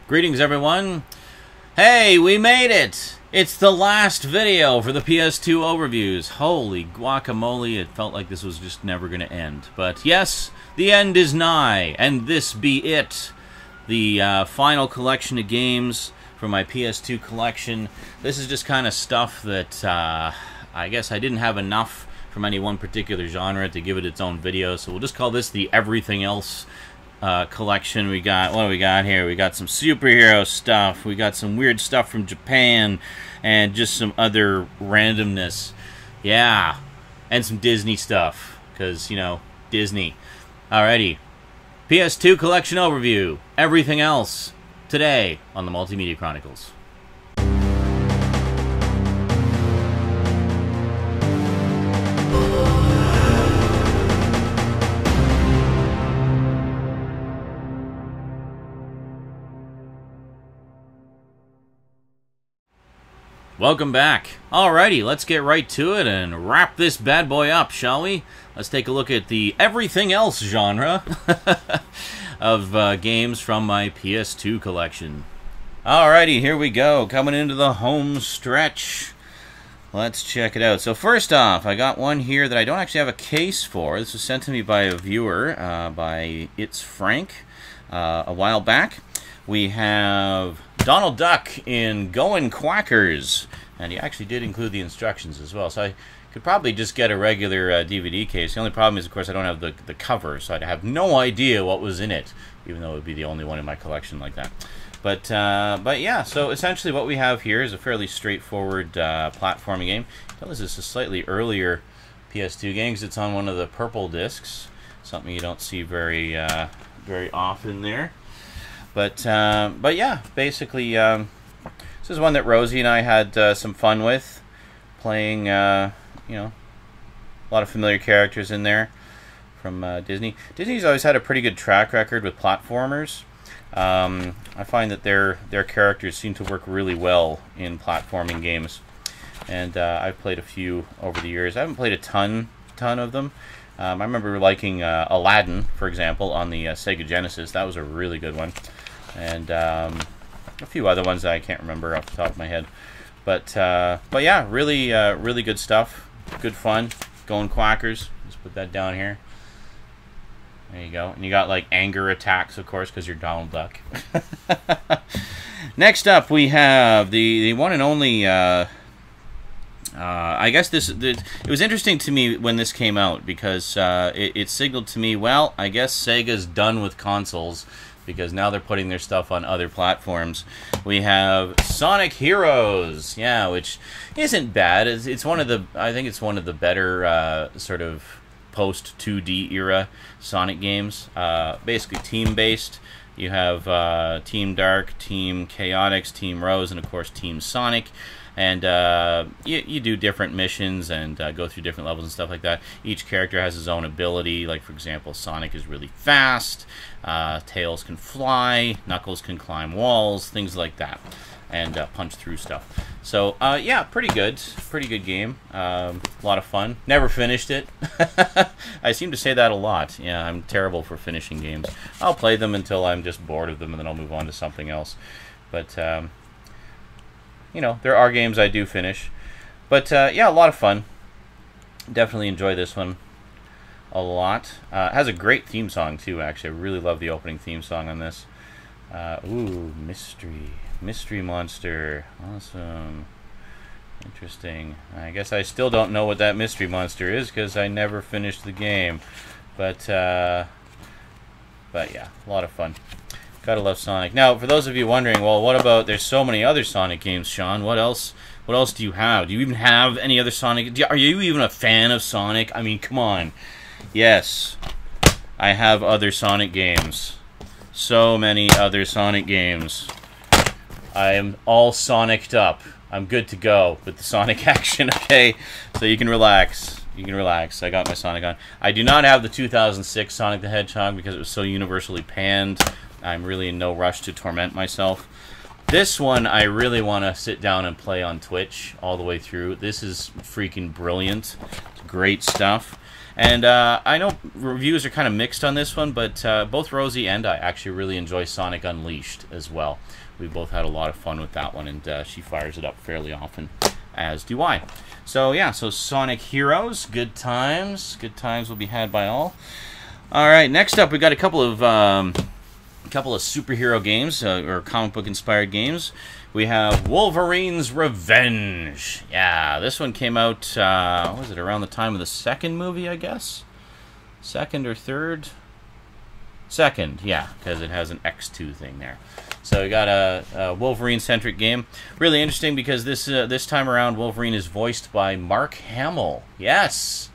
Greetings, everyone. Hey, we made it! It's the last video for the PS2 overviews. Holy guacamole, it felt like this was just never going to end. But yes, the end is nigh, and this be it. The final collection of games for my PS2 collection. This is just kind of stuff that I guess I didn't have enough from any one particular genre to give it its own video, so we'll just call this the everything else collection. We got, what do we got here? We got some superhero stuff, we got some weird stuff from Japan, and just some other randomness. Yeah, and some Disney stuff, because, you know, Disney. Alrighty, PS2 Collection Overview, everything else, today on the Multimedia Chronicles. Welcome back. Alrighty, let's get right to it and wrap this bad boy up, shall we? Let's take a look at the everything else genre of games from my PS2 collection. Alrighty, here we go. Coming into the home stretch. Let's check it out. So first off, I got one here that I don't actually have a case for. This was sent to me by a viewer, by It's Frank, a while back. We have Donald Duck in Goin, Quackers, and he actually did include the instructions as well, so I could probably just get a regular DVD case. The only problem is, of course, I don't have the cover, so I'd have no idea what was in it, even though it would be the only one in my collection like that. But yeah, so essentially what we have here is a fairly straightforward platforming game. Tell us this is a slightly earlier PS2 game because it's on one of the purple discs, something you don't see very often there. But yeah, basically, this is one that Rosie and I had some fun with, playing, you know, a lot of familiar characters in there from Disney. Disney's always had a pretty good track record with platformers. I find that their characters seem to work really well in platforming games, and I've played a few over the years. I haven't played a ton of them. I remember liking Aladdin, for example, on the Sega Genesis. That was a really good one. And a few other ones that I can't remember off the top of my head. But yeah, really good stuff. Good fun. Going Quackers. Just put that down here. There you go. And you got, like, anger attacks, of course, because you're Donald Duck. Next up, we have the one and only... I guess it was interesting to me when this came out because it signaled to me, well, I guess Sega's done with consoles because now they're putting their stuff on other platforms. We have Sonic Heroes, yeah, which isn't bad. It's one of the, I think it's one of the better sort of post 2D era Sonic games. Basically team-based. You have Team Dark, Team Chaotix, Team Rose, and of course Team Sonic. And you do different missions and go through different levels and stuff like that. Each character has his own ability. Like, for example, Sonic is really fast, Tails can fly, Knuckles can climb walls, things like that, and punch through stuff. So, yeah, pretty good game. A lot of fun. Never finished it. I seem to say that a lot. Yeah, I'm terrible for finishing games. I'll play them until I'm just bored of them, and then I'll move on to something else. But... you know, there are games I do finish. But, yeah, a lot of fun. Definitely enjoy this one a lot. It has a great theme song, too, actually. I really love the opening theme song on this. Ooh, mystery. Mystery monster. Awesome. Interesting. I guess I still don't know what that mystery monster is because I never finished the game. But yeah, a lot of fun. Gotta love Sonic. Now, for those of you wondering, well, what about, there's so many other Sonic games, Sean. What else do you have? Do you even have any other Sonic? Are you even a fan of Sonic? I mean, come on. Yes, I have other Sonic games. So many other Sonic games. I am all Sonic'd up. I'm good to go with the Sonic action, okay? So you can relax. You can relax. I got my Sonic on. I do not have the 2006 Sonic the Hedgehog because it was so universally panned. I'm really in no rush to torment myself. This one I really want to sit down and play on Twitch all the way through. This is freaking brilliant. It's great stuff. And I know reviews are kind of mixed on this one, but both Rosie and I actually really enjoy Sonic Unleashed as well. We both had a lot of fun with that one, and she fires it up fairly often, as do I. So yeah, so Sonic Heroes, good times will be had by all. All right, next up we got a couple of superhero games or comic book inspired games. We have Wolverine's Revenge. Yeah, this one came out, what was it, around the time of the second movie, I guess? Second or third? Second, yeah, because it has an X2 thing there. So we got a Wolverine-centric game. Really interesting because this time around, Wolverine is voiced by Mark Hamill. Yes!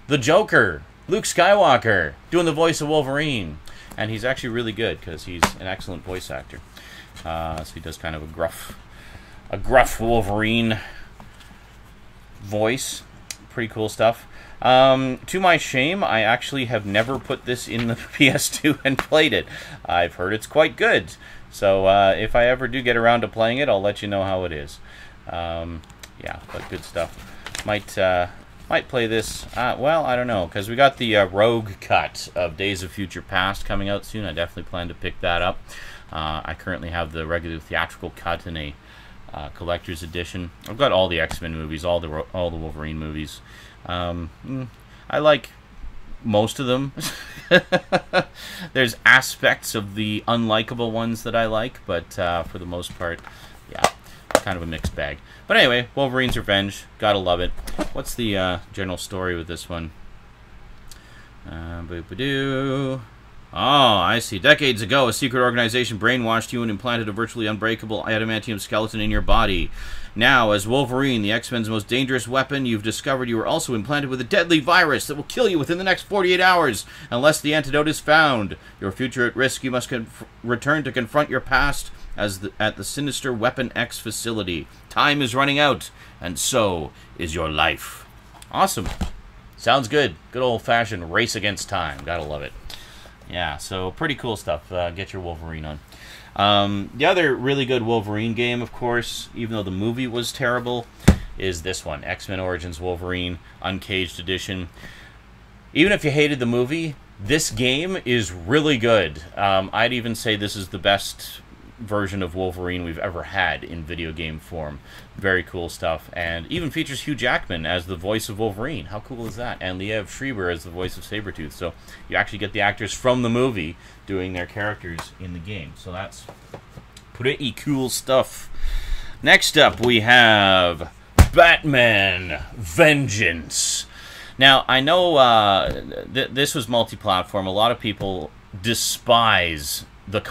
The Joker! Luke Skywalker! Doing the voice of Wolverine. And he's actually really good because he's an excellent voice actor. So he does kind of a gruff Wolverine voice. Pretty cool stuff. To my shame, I actually have never put this in the PS2 and played it. I've heard it's quite good. So if I ever do get around to playing it, I'll let you know how it is. Yeah, but good stuff. Might play this, well, I don't know, because we got the Rogue cut of Days of Future Past coming out soon. I definitely plan to pick that up. I currently have the regular theatrical cut in a collector's edition. I've got all the X-Men movies, all the Wolverine movies. I like most of them. There's aspects of the unlikable ones that I like, but for the most part, yeah, kind of a mixed bag. But anyway, Wolverine's Revenge, gotta love it. What's the general story with this one? Oh, I see. Decades ago, a secret organization brainwashed you and implanted a virtually unbreakable adamantium skeleton in your body. Now, as Wolverine, the X-Men's most dangerous weapon, you've discovered you are also implanted with a deadly virus that will kill you within the next 48 hours, unless the antidote is found. Your future at risk, you must return to confront your past at the sinister Weapon X facility. Time is running out, and so is your life. Awesome. Sounds good. Good old-fashioned race against time. Gotta love it. Yeah, so pretty cool stuff. Get your Wolverine on. The other really good Wolverine game, of course, even though the movie was terrible, is this one, X-Men Origins Wolverine Uncaged Edition. Even if you hated the movie, this game is really good. I'd even say this is the best version of Wolverine we've ever had in video game form. Very cool stuff, and even features Hugh Jackman as the voice of Wolverine. How cool is that? And Liev Schreiber as the voice of Sabretooth. So you actually get the actors from the movie doing their characters in the game. So that's pretty cool stuff. Next up we have Batman Vengeance. Now, I know this was multi-platform. A lot of people despise the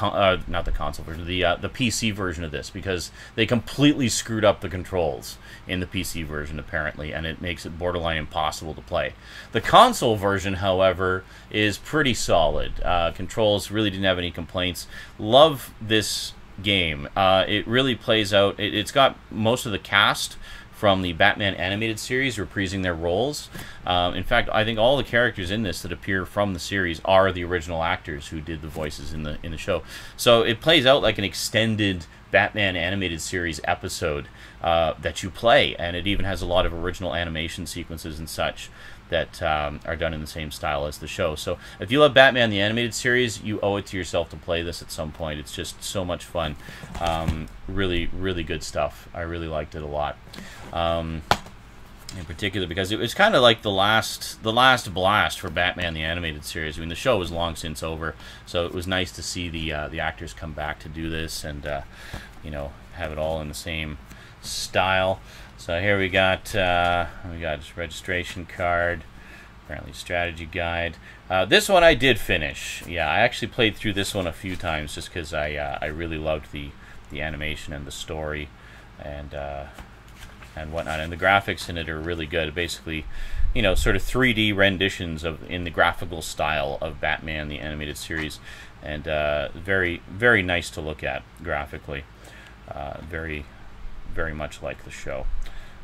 not the console version, the PC version of this, because they completely screwed up the controls in the PC version apparently, and it makes it borderline impossible to play. The console version, however, is pretty solid. Controls really didn't have any complaints. Love this game. It really plays out. It's got most of the cast from the Batman animated series reprising their roles. In fact, I think all the characters in this that appear from the series are the original actors who did the voices in the show. So it plays out like an extended Batman animated series episode that you play, and it even has a lot of original animation sequences and such that are done in the same style as the show. So if you love Batman the animated series, you owe it to yourself to play this at some point. It's just so much fun. Really, really good stuff. I really liked it a lot. In particular because it was kind of like the last blast for Batman the animated series. I mean, the show was long since over, so it was nice to see the actors come back to do this and you know, have it all in the same style. So here we got this registration card, apparently strategy guide. This one I did finish. Yeah, I actually played through this one a few times just because I really loved the animation and the story and whatnot. And the graphics in it are really good. Basically, you know, sort of 3D renditions in the graphical style of Batman the animated series, and very, very nice to look at graphically. Very, very much like the show.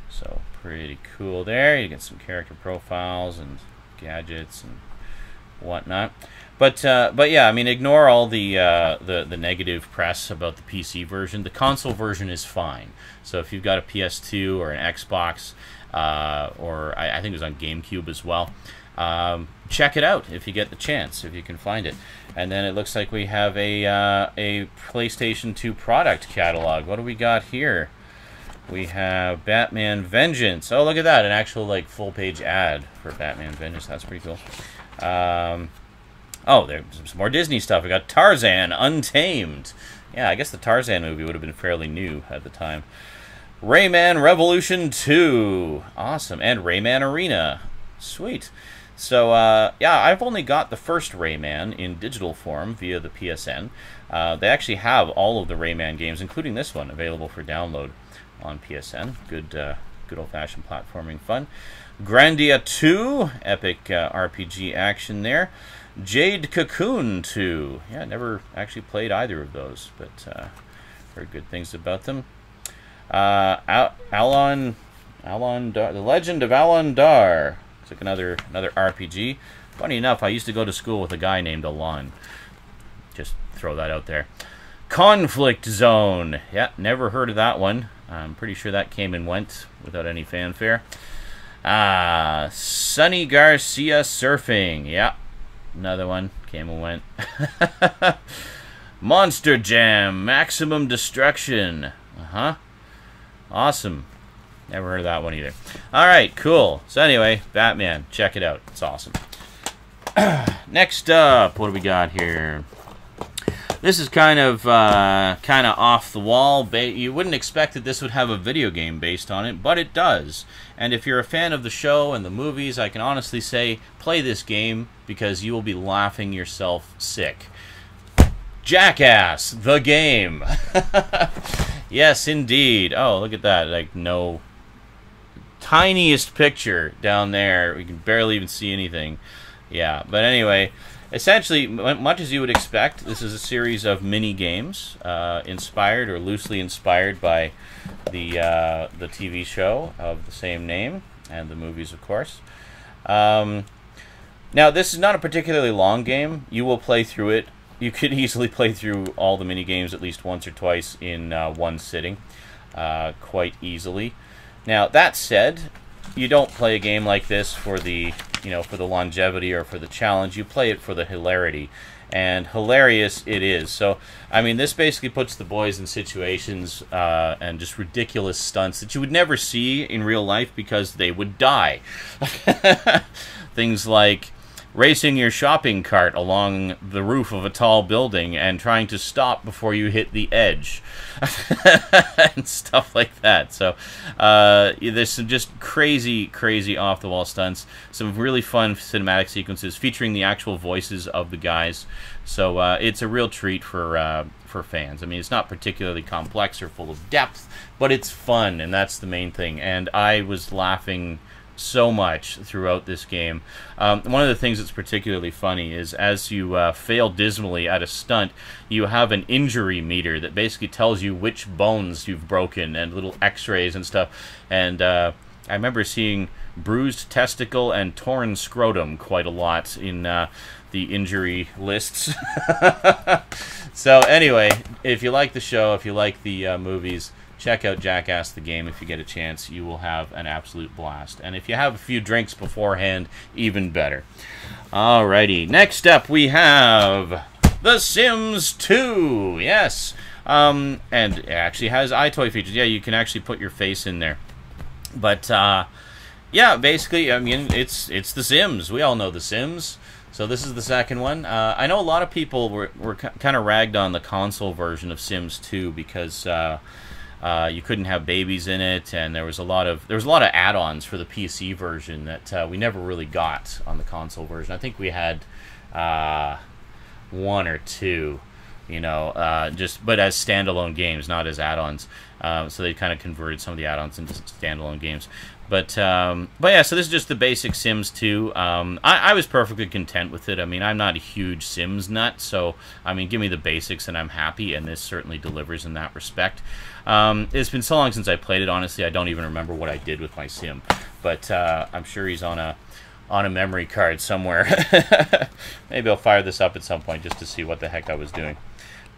So pretty cool there. You get some character profiles and gadgets and whatnot. But yeah, I mean, ignore all the negative press about the PC version. The console version is fine. So if you've got a PS2 or an Xbox, or I think it was on GameCube as well, Check it out if you get the chance, if you can find it. And then it looks like we have a PlayStation 2 product catalog. What do we got here? We have Batman Vengeance. Oh, look at that. An actual, like, full-page ad for Batman Vengeance. That's pretty cool. Oh, there's some more Disney stuff. We got Tarzan Untamed. Yeah, I guess the Tarzan movie would have been fairly new at the time. Rayman Revolution 2. Awesome. And Rayman Arena. Sweet. So, yeah, I've only got the first Rayman in digital form via the PSN. They actually have all of the Rayman games, including this one, available for download on PSN. Good old-fashioned platforming fun. Grandia 2, epic RPG action there. Jade Cocoon 2. Yeah, never actually played either of those, but heard good things about them. The Legend of Alon Dar. It's like another RPG. Funny enough, I used to go to school with a guy named Alon. Just throw that out there. Conflict Zone. Yeah, never heard of that one. I'm pretty sure that came and went without any fanfare. Sunny Garcia Surfing. Yeah, another one. Came and went. Monster Jam. Maximum Destruction. Awesome. Never heard of that one either. Alright, cool. So anyway, Batman. Check it out. It's awesome. Next up, what do we got here? This is kind of off the wall. You wouldn't expect that this would have a video game based on it, but it does. And if you're a fan of the show and the movies, I can honestly say, play this game because you will be laughing yourself sick. Jackass The Game. Yes, indeed. Oh, look at that. Like, no tiniest picture down there. We can barely even see anything. Yeah, but anyway, essentially, much as you would expect, this is a series of mini games inspired or loosely inspired by the TV show of the same name and the movies, of course. Now, this is not a particularly long game. You will play through it. You could easily play through all the mini games at least once or twice in one sitting, quite easily. Now, that said, you don't play a game like this for the for the longevity or for the challenge. You play it for the hilarity, and hilarious it is. So, I mean, this basically puts the boys in situations and just ridiculous stunts that you would never see in real life because they would die. Things like racing your shopping cart along the roof of a tall building and trying to stop before you hit the edge. And stuff like that. So there's some just crazy off-the-wall stunts. Some really fun cinematic sequences featuring the actual voices of the guys. So it's a real treat for fans. I mean, it's not particularly complex or full of depth, but it's fun, and that's the main thing. And I was laughing so much throughout this game. One of the things that's particularly funny is as you fail dismally at a stunt, you have an injury meter that basically tells you which bones you've broken and little x-rays and stuff. And I remember seeing bruised testicle and torn scrotum quite a lot in the injury lists. So anyway, if you like the show, if you like the movies, check out Jackass the Game if you get a chance. You will have an absolute blast. And if you have a few drinks beforehand, even better. Alrighty, next up we have The Sims 2. Yes. And it actually has iToy features. Yeah, you can actually put your face in there. But, yeah, basically, I mean, it's The Sims. We all know The Sims. So this is the second one. I know a lot of people were kind of ragged on the console version of Sims 2 because you couldn't have babies in it, and there was a lot of add-ons for the PC version that we never really got on the console version. I think we had one or two, but as standalone games, not as add-ons. So they kind of converted some of the add-ons into standalone games. But yeah, so this is just the basic Sims 2. I was perfectly content with it. I mean, I'm not a huge Sims nut, so, I mean, give me the basics and I'm happy, and this certainly delivers in that respect. It's been so long since I played it, honestly, I don't even remember what I did with my Sim. But I'm sure he's on a memory card somewhere. Maybe I'll fire this up at some point just to see what the heck I was doing.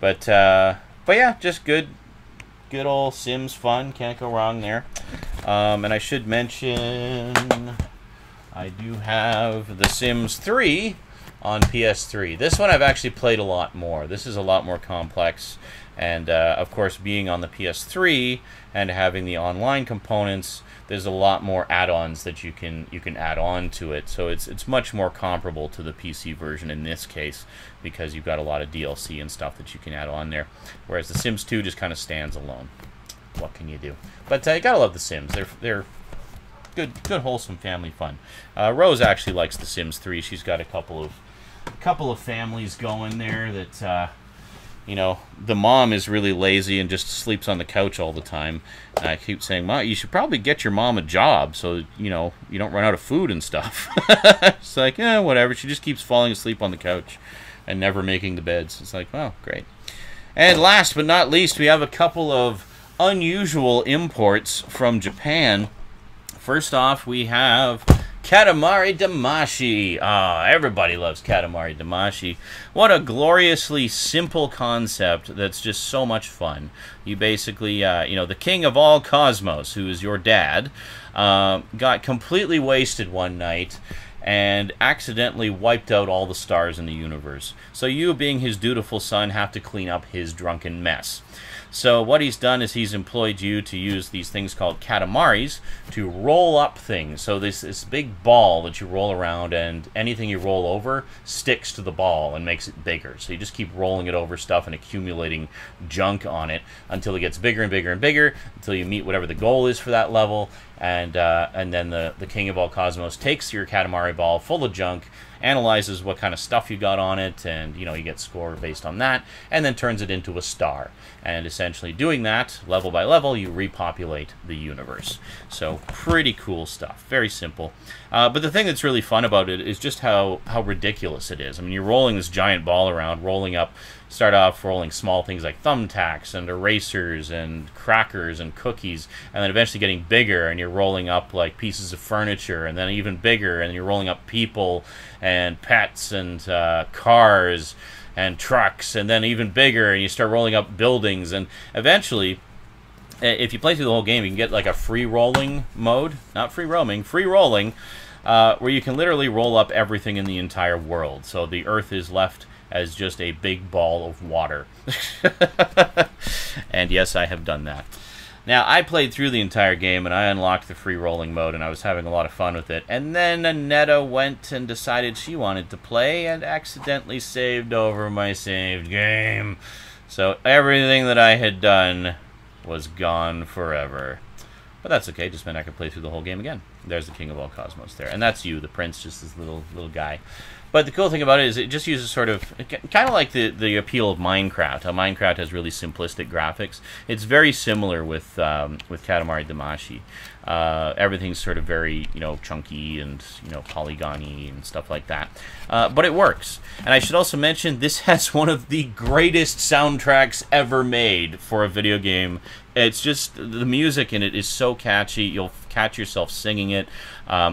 But yeah, just good old Sims fun. Can't go wrong there. And I should mention I do have The Sims 3 on PS3. This one I've actually played a lot more. This is a lot more complex, and of course, being on the PS3 and having the online components, there's a lot more add-ons that you can add on to it. So it's much more comparable to the PC version in this case, because you've got a lot of DLC and stuff that you can add on there. Whereas The Sims 2 just kind of stands alone. What can you do? But you gotta love The Sims. They're good wholesome family fun. Rose actually likes The Sims 3. She's got a couple of families going there that you know, the mom is really lazy and just sleeps on the couch all the time. And I keep saying, "Mom, you should probably get your mom a job so, you know, you don't run out of food and stuff." It's like, yeah, whatever. She just keeps falling asleep on the couch and never making the beds. It's like, well, great. And last but not least, we have a couple of unusual imports from Japan. First off, we have Katamari Damacy. Everybody loves Katamari Damacy. What a gloriously simple concept that's just so much fun. You basically, you know, the king of all cosmos, who is your dad, got completely wasted one night and accidentally wiped out all the stars in the universe. So you, being his dutiful son, have to clean up his drunken mess. So what he's done is he's employed you to use these things called Katamaris to roll up things. So this big ball that you roll around, and anything you roll over sticks to the ball and makes it bigger. So you just keep rolling it over stuff and accumulating junk on it until it gets bigger and bigger and bigger, until you meet whatever the goal is for that level. And then the king of all cosmos takes your Katamari ball full of junk, analyzes what kind of stuff you got on it, and you know, you get score based on that, and then turns it into a star. And essentially doing that, level by level, you repopulate the universe. So pretty cool stuff. Very simple. But the thing that's really fun about it is just how ridiculous it is. I mean, you're rolling this giant ball around, rolling up, start off rolling small things like thumbtacks and erasers and crackers and cookies, and then eventually getting bigger, and you're rolling up like pieces of furniture, and then even bigger, and you're rolling up people and pets and cars and trucks, and then even bigger, and you start rolling up buildings, and eventually, if you play through the whole game, you can get like a free rolling mode, not free roaming, free rolling, where you can literally roll up everything in the entire world. So the Earth is left as just a big ball of water. And yes, I have done that. Now, I played through the entire game, and I unlocked the free rolling mode, and I was having a lot of fun with it. And then Annetta went and decided she wanted to play, and accidentally saved over my saved game. So everything that I had done was gone forever. But that's okay, just meant I could play through the whole game again. There's the king of all cosmos there. And that's you, the prince, just this little guy. But the cool thing about it is it just uses sort of, kind of like the appeal of Minecraft. How Minecraft has really simplistic graphics. It's very similar with Katamari Damacy. Everything's sort of very, you know, chunky and, you know, polygon-y and stuff like that. But it works. And I should also mention, this has one of the greatest soundtracks ever made for a video game. It's just, the music in it is so catchy, you'll catch yourself singing it,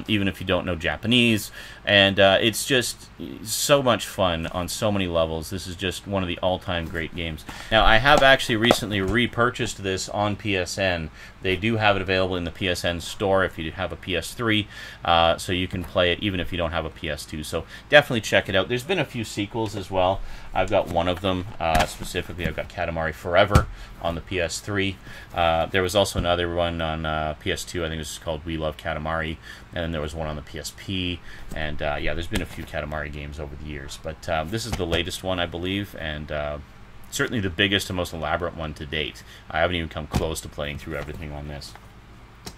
even if you don't know Japanese. And it's just so much fun on so many levels. This is just one of the all-time great games. Now, I have actually recently repurchased this on PSN. They do have it available in the PSN store if you have a PS3, so you can play it even if you don't have a PS2. So definitely check it out. There's been a few sequels as well. I've got one of them, specifically I've got Katamari Forever on the PS3. There was also another one on PS2, I think this is called We Love Katamari, and then there was one on the PSP, and yeah, there's been a few Katamari games over the years, but this is the latest one, I believe, and certainly the biggest and most elaborate one to date. I haven't even come close to playing through everything on this.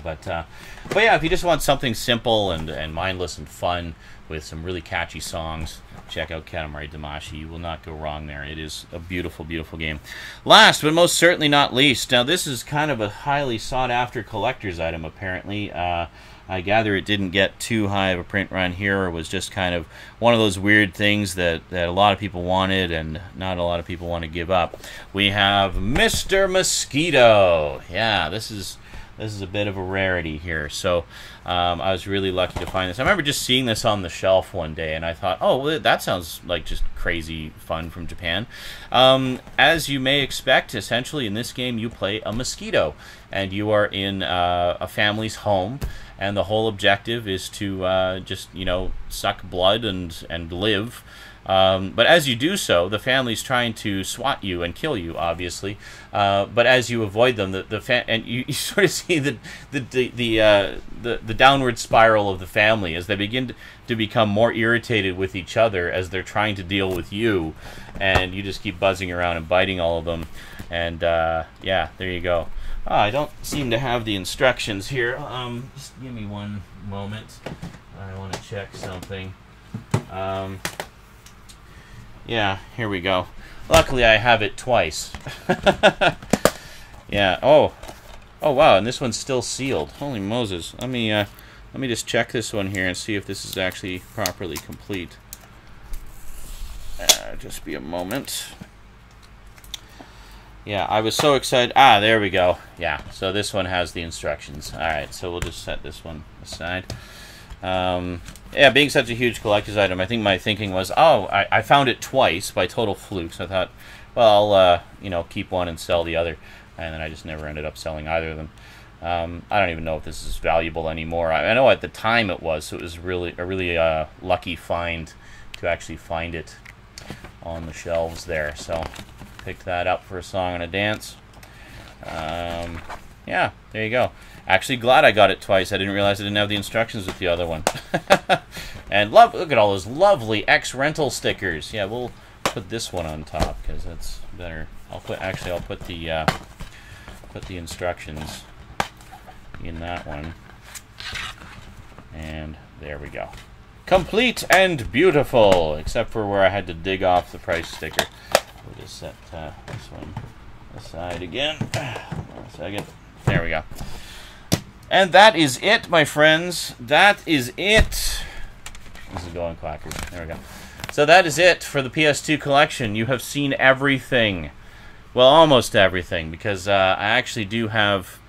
But yeah, if you just want something simple and mindless and fun with some really catchy songs, check out Katamari Damacy. You will not go wrong there. It is a beautiful, beautiful game. Last, but most certainly not least, now this is kind of a highly sought-after collector's item, apparently. I gather it didn't get too high of a print run here, or was just kind of one of those weird things that a lot of people wanted and not a lot of people want to give up. We have Mr. Mosquito. Yeah, this is a bit of a rarity here. So I was really lucky to find this. I remember just seeing this on the shelf one day, and I thought, oh, well, that sounds like just crazy fun from Japan. As you may expect, essentially in this game you play a mosquito, and you are in a family's home, and the whole objective is to just, you know, suck blood and live. But as you do so, the family's trying to swat you and kill you, obviously. But as you avoid them, and you sort of see the downward spiral of the family as they begin to become more irritated with each other as they're trying to deal with you, and you just keep buzzing around and biting all of them. And yeah, there you go. Oh, I don't seem to have the instructions here. Just give me one moment. I want to check something. Yeah, here we go. Luckily, I have it twice. Yeah. Oh, wow. And this one's still sealed. Holy Moses. Let me just check this one here and see if this is actually properly complete. Just be a moment. Yeah, I was so excited. Ah, there we go. Yeah. So this one has the instructions. All right. So we'll just set this one aside. Yeah, being such a huge collector's item, I think my thinking was, oh, I found it twice by total fluke, so I thought, well, I'll, you know, keep one and sell the other, and then I just never ended up selling either of them. I don't even know if this is valuable anymore. I know at the time it was, so it was really a really lucky find to actually find it on the shelves there, so picked that up for a song and a dance. Yeah, there you go. Actually, glad I got it twice. I didn't realize I didn't have the instructions with the other one. And look at all those lovely X-Rental stickers. Yeah, we'll put this one on top because that's better. I'll put the instructions in that one. And there we go. Complete and beautiful, except for where I had to dig off the price sticker. We'll just set this one aside again. One second. There we go. And that is it, my friends. That is it. This is going Quackers. There we go. So that is it for the PS2 collection. You have seen everything. Well, almost everything, because I actually do have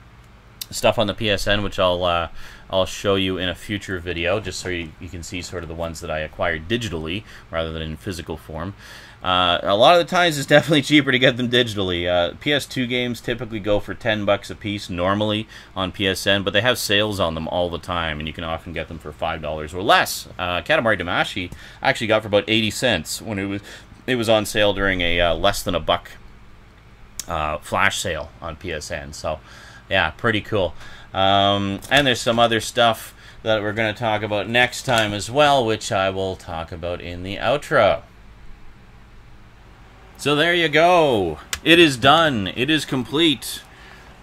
stuff on the PSN, which I'll show you in a future video, just so you can see sort of the ones that I acquired digitally rather than in physical form. A lot of the times it's definitely cheaper to get them digitally. PS2 games typically go for $10 a piece normally on PSN, but they have sales on them all the time, and you can often get them for $5 or less. Katamari Damacy I actually got for about 80 cents when it was on sale during a less than a buck flash sale on PSN. So yeah, pretty cool. And there's some other stuff that we're going to talk about next time as well, which I will talk about in the outro. So there you go. It is done. It is complete.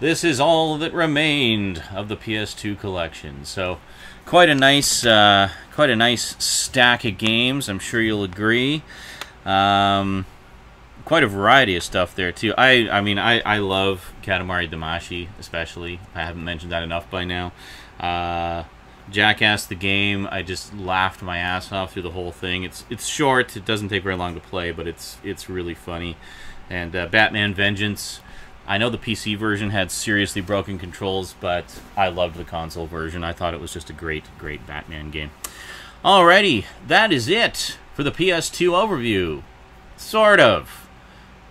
This is all that remained of the PS2 collection. So quite a nice stack of games. I'm sure you'll agree. Quite a variety of stuff there too. I mean I love Katamari Damacy, especially. I haven't mentioned that enough by now. Jackass the Game, I just laughed my ass off through the whole thing. It's short, it doesn't take very long to play, but it's really funny. And Batman Vengeance, I know the PC version had seriously broken controls, but I loved the console version. I thought it was just a great Batman game. Alrighty, that is it for the PS2 overview. Sort of.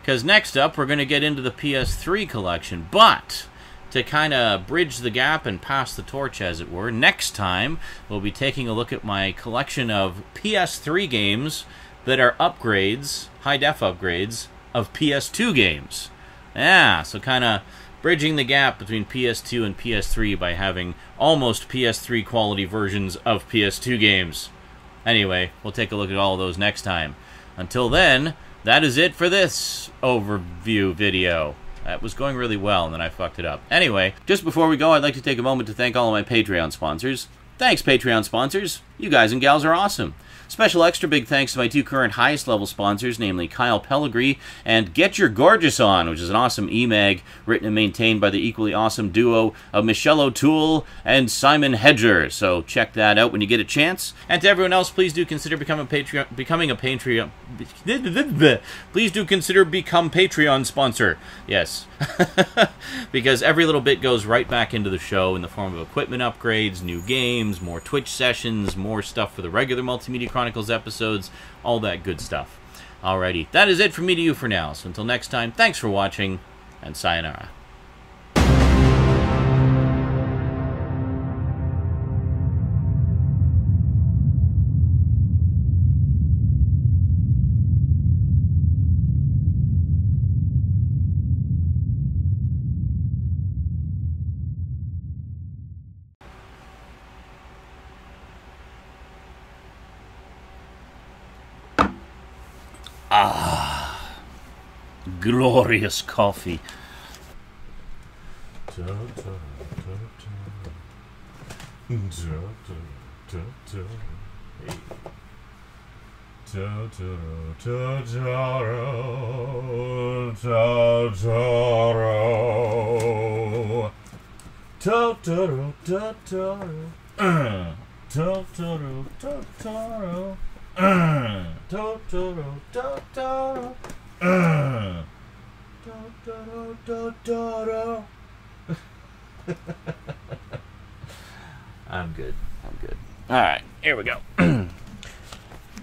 Because next up, we're going to get into the PS3 collection, but to kind of bridge the gap and pass the torch, as it were, next time we'll be taking a look at my collection of PS3 games that are upgrades, high-def upgrades, of PS2 games. Yeah, so kind of bridging the gap between PS2 and PS3 by having almost PS3 quality versions of PS2 games. Anyway, we'll take a look at all of those next time. Until then, that is it for this overview video. That was going really well, and then I fucked it up. Anyway, just before we go, I'd like to take a moment to thank all of my Patreon sponsors. Thanks, Patreon sponsors. You guys and gals are awesome. Special extra big thanks to my two current highest level sponsors, namely Kyle Pellegrini and Get Your Gorgeous On, which is an awesome e-mag written and maintained by the equally awesome duo of Michelle O'Toole and Simon Hedger. So check that out when you get a chance. And to everyone else, please do consider becoming a Patreon. Please do consider become Patreon sponsor. Yes, because every little bit goes right back into the show in the form of equipment upgrades, new games, more Twitch sessions, more stuff for the regular Multimedia Chronicles episodes, all that good stuff. Alrighty, that is it from me to you for now. So until next time, thanks for watching, and sayonara. Ah, glorious coffee. I'm good. All right, here we go.